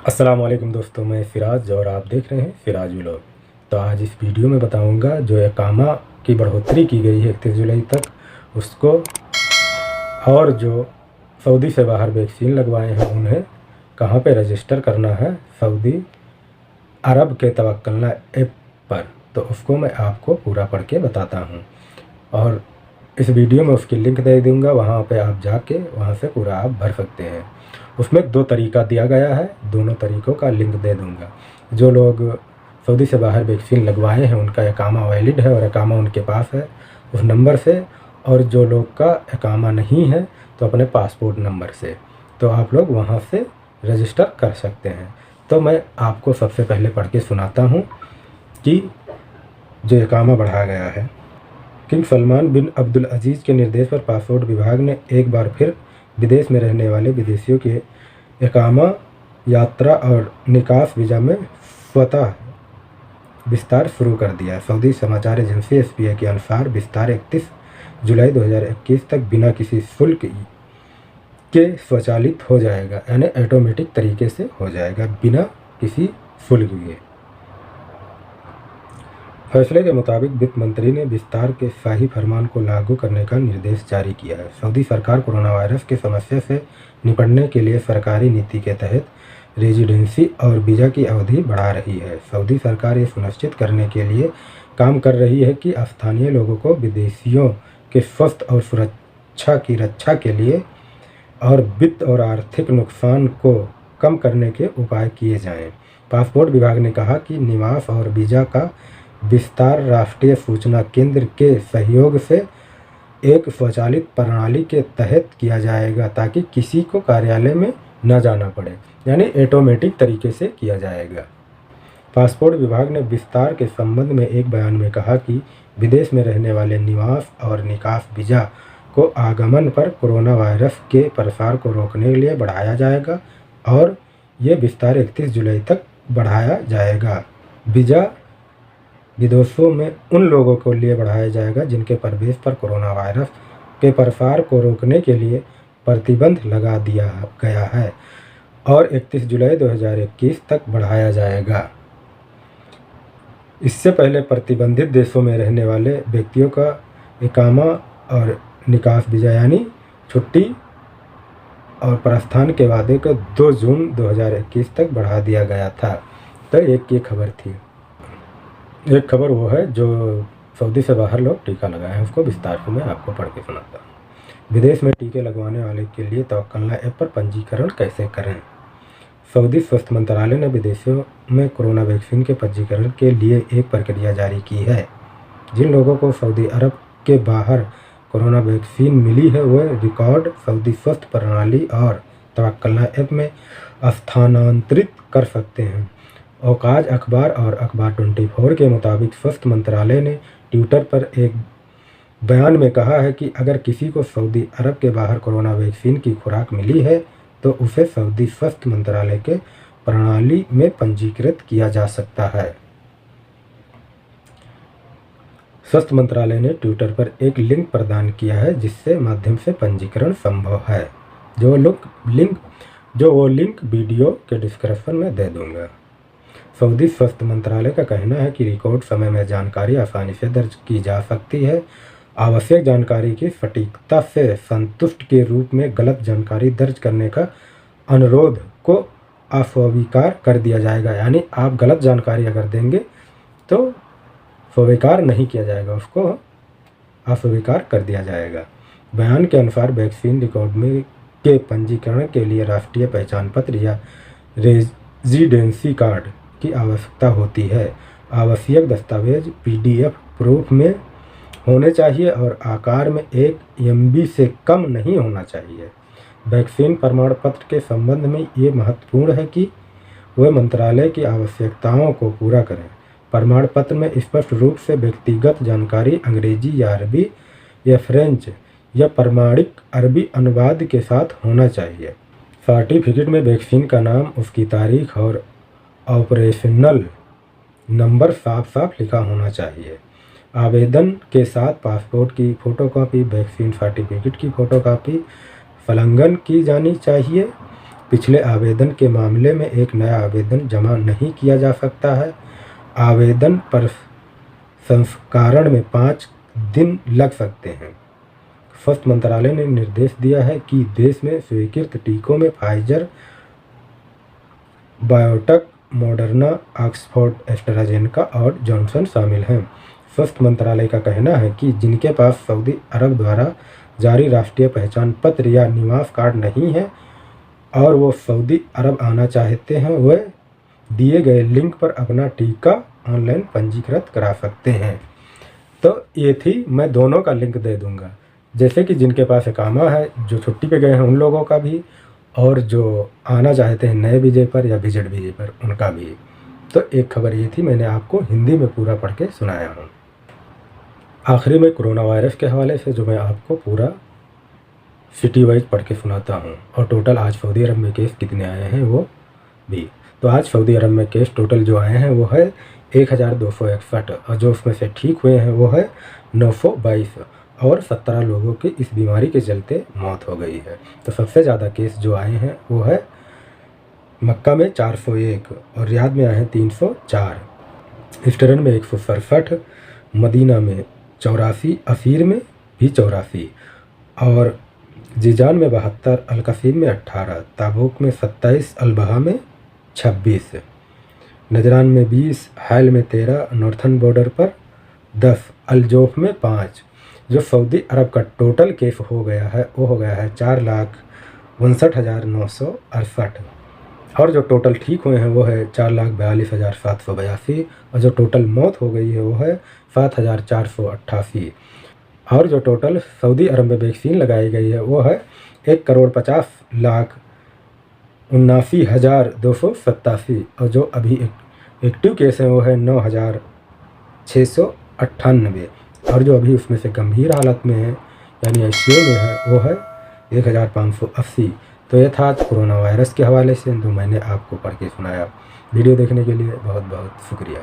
अस्सलाम वालेकुम दोस्तों, मैं फ़िराज़ और आप देख रहे हैं फ़िराज़ व्लॉग। तो आज इस वीडियो में बताऊंगा जो इकामा की बढ़ोतरी की गई है 31 जुलाई तक उसको, और जो सऊदी से बाहर वैक्सीन लगवाए हैं उन्हें कहां पे रजिस्टर करना है सऊदी अरब के तवक्कलना ऐप पर। तो उसको मैं आपको पूरा पढ़ के बताता हूं, और इस वीडियो में उसकी लिंक दे दूंगा, वहां पे आप जाके वहां से पूरा आप भर सकते हैं। उसमें 2 तरीका दिया गया है, दोनों तरीक़ों का लिंक दे दूंगा। जो लोग सऊदी से बाहर वैक्सीन लगवाए हैं उनका इकामा वैलिड है और इकामा उनके पास है उस नंबर से, और जो लोग का इकामा नहीं है तो अपने पासपोर्ट नंबर से, तो आप लोग वहां से रजिस्टर कर सकते हैं। तो मैं आपको सबसे पहले पढ़ के सुनाता हूँ कि जो इकामा बढ़ाया गया है। किंग सलमान बिन अब्दुल अजीज़ के निर्देश पर पासपोर्ट विभाग ने एक बार फिर विदेश में रहने वाले विदेशियों के इकामा, यात्रा और निकास वीज़ा में स्वतः विस्तार शुरू कर दिया। सऊदी समाचार एजेंसी एसपीए के अनुसार विस्तार 31 जुलाई 2021 तक बिना किसी शुल्क के स्वचालित हो जाएगा, यानी ऑटोमेटिक तरीके से हो जाएगा बिना किसी शुल्क के। फैसले के मुताबिक वित्त मंत्री ने विस्तार के शाही फरमान को लागू करने का निर्देश जारी किया है। सऊदी सरकार कोरोना वायरस की समस्या से निपटने के लिए सरकारी नीति के तहत रेजिडेंसी और वीज़ा की अवधि बढ़ा रही है। सऊदी सरकार ये सुनिश्चित करने के लिए काम कर रही है कि स्थानीय लोगों को विदेशियों के स्वास्थ्य और सुरक्षा की रक्षा के लिए और वित्त और आर्थिक नुकसान को कम करने के उपाय किए जाएं। पासपोर्ट विभाग ने कहा कि निवास और वीज़ा का विस्तार राष्ट्रीय सूचना केंद्र के सहयोग से एक स्वचालित प्रणाली के तहत किया जाएगा ताकि किसी को कार्यालय में न जाना पड़े, यानी ऑटोमेटिक तरीके से किया जाएगा। पासपोर्ट विभाग ने विस्तार के संबंध में एक बयान में कहा कि विदेश में रहने वाले निवास और निकास वीज़ा को आगमन पर कोरोना वायरस के प्रसार को रोकने के लिए बढ़ाया जाएगा, और ये विस्तार 31 जुलाई तक बढ़ाया जाएगा। वीज़ा विदेशों में उन लोगों के लिए बढ़ाया जाएगा जिनके प्रवेश पर कोरोना वायरस के प्रसार को रोकने के लिए प्रतिबंध लगा दिया गया है, और 31 जुलाई 2021 तक बढ़ाया जाएगा। इससे पहले प्रतिबंधित देशों में रहने वाले व्यक्तियों का इकामा और निकास वीज़ा यानी छुट्टी और प्रस्थान के वादे को 2 जून 2021 तक बढ़ा दिया गया था। तो एक ये खबर थी। एक खबर वो है जो सऊदी से बाहर लोग टीका लगाए हैं, उसको विस्तार से मैं आपको पढ़ के सुनाता हूँ। विदेश में टीके लगवाने वाले के लिए तवक्कलना ऐप पर पंजीकरण कैसे करें। सऊदी स्वास्थ्य मंत्रालय ने विदेशों में कोरोना वैक्सीन के पंजीकरण के लिए एक प्रक्रिया जारी की है। जिन लोगों को सऊदी अरब के बाहर कोरोना वैक्सीन मिली है वह रिकॉर्ड सऊदी स्वास्थ्य प्रणाली और तवक्कलना ऐप में स्थानांतरित कर सकते हैं। औकाज अखबार और अखबार 24 के मुताबिक स्वास्थ्य मंत्रालय ने ट्विटर पर एक बयान में कहा है कि अगर किसी को सऊदी अरब के बाहर कोरोना वैक्सीन की खुराक मिली है तो उसे सऊदी स्वास्थ्य मंत्रालय के प्रणाली में पंजीकृत किया जा सकता है। स्वास्थ्य मंत्रालय ने ट्विटर पर एक लिंक प्रदान किया है जिससे माध्यम से पंजीकरण संभव है। वो लिंक वीडियो के डिस्क्रिप्शन में दे दूंगा। सऊदी स्वास्थ्य मंत्रालय का कहना है कि रिकॉर्ड समय में जानकारी आसानी से दर्ज की जा सकती है। आवश्यक जानकारी की सटीकता से संतुष्ट के रूप में गलत जानकारी दर्ज करने का अनुरोध को अस्वीकार कर दिया जाएगा, यानी आप गलत जानकारी अगर देंगे तो स्वीकार नहीं किया जाएगा, उसको अस्वीकार कर दिया जाएगा। बयान के अनुसार वैक्सीन रिकॉर्ड में के पंजीकरण के लिए राष्ट्रीय पहचान पत्र या रेजिडेंसी कार्ड की आवश्यकता होती है। आवश्यक दस्तावेज पीडीएफ प्रूफ में होने चाहिए और आकार में 1 MB से कम नहीं होना चाहिए। वैक्सीन प्रमाण पत्र के संबंध में ये महत्वपूर्ण है कि वह मंत्रालय की आवश्यकताओं को पूरा करें। प्रमाण पत्र में स्पष्ट रूप से व्यक्तिगत जानकारी अंग्रेजी या अरबी या फ्रेंच या प्रमाणिक अरबी अनुवाद के साथ होना चाहिए। सर्टिफिकेट में वैक्सीन का नाम, उसकी तारीख और ऑपरेशनल नंबर साफ साफ लिखा होना चाहिए। आवेदन के साथ पासपोर्ट की फ़ोटोकॉपी, वैक्सीन सर्टिफिकेट की फ़ोटोकॉपी संलग्न की जानी चाहिए। पिछले आवेदन के मामले में एक नया आवेदन जमा नहीं किया जा सकता है। आवेदन पर संस्करण में 5 दिन लग सकते हैं। स्वास्थ्य मंत्रालय ने निर्देश दिया है कि देश में स्वीकृत टीकों में Pfizer, biotech, Moderna, Oxford AstraZeneca और जॉनसन शामिल हैं। स्वास्थ्य मंत्रालय का कहना है कि जिनके पास सऊदी अरब द्वारा जारी राष्ट्रीय पहचान पत्र या निवास कार्ड नहीं है और वो सऊदी अरब आना चाहते हैं, वे दिए गए लिंक पर अपना टीका ऑनलाइन पंजीकृत करा सकते हैं। तो ये थी, मैं दोनों का लिंक दे दूंगा, जैसे कि जिनके पास इकामा है, जो छुट्टी पे गए हैं उन लोगों का भी, और जो आना चाहते हैं नए वीज़े पर या विजिट वीज़े पर उनका भी। तो एक खबर ये थी, मैंने आपको हिंदी में पूरा पढ़ के सुनाया हूँ। आखिरी में कोरोना वायरस के हवाले से जो मैं आपको पूरा सिटी वाइज पढ़ के सुनाता हूँ, और टोटल आज सऊदी अरब में केस कितने आए हैं वो भी। तो आज सऊदी अरब में केस टोटल जो आए हैं वो है 1261, और जो उसमें से ठीक हुए हैं वो है 922, और 17 लोगों की इस बीमारी के चलते मौत हो गई है। तो सबसे ज़्यादा केस जो आए हैं वो है मक्का में 401, और रियाद में आए हैं 304, ईस्टर्न में 167, मदीना में 84, असीर में भी 84, और जीजान में 72, अलकसीम में 18, ताबूक में 27, अलबहा में 26, नजरान में 20, हैल में 13, नॉर्थन बॉर्डर पर 10, अलजोफ में 5। जो सऊदी अरब का टोटल केस हो गया है वो हो गया है 4,59,968, और जो टोटल ठीक हुए हैं वो है 4,42,782, और जो टोटल मौत हो गई है वो है 7,488, और जो टोटल सऊदी अरब में वैक्सीन लगाई गई है वो है 1,50,79,287, और जो अभी एक्टिव केस हैं वो है 9,698, और जो अभी उसमें से गंभीर हालत में है यानी ICU में है वो है 1,580। तो ये था कोरोना वायरस के हवाले से जो मैंने आपको पढ़ के सुनाया। वीडियो देखने के लिए बहुत बहुत शुक्रिया।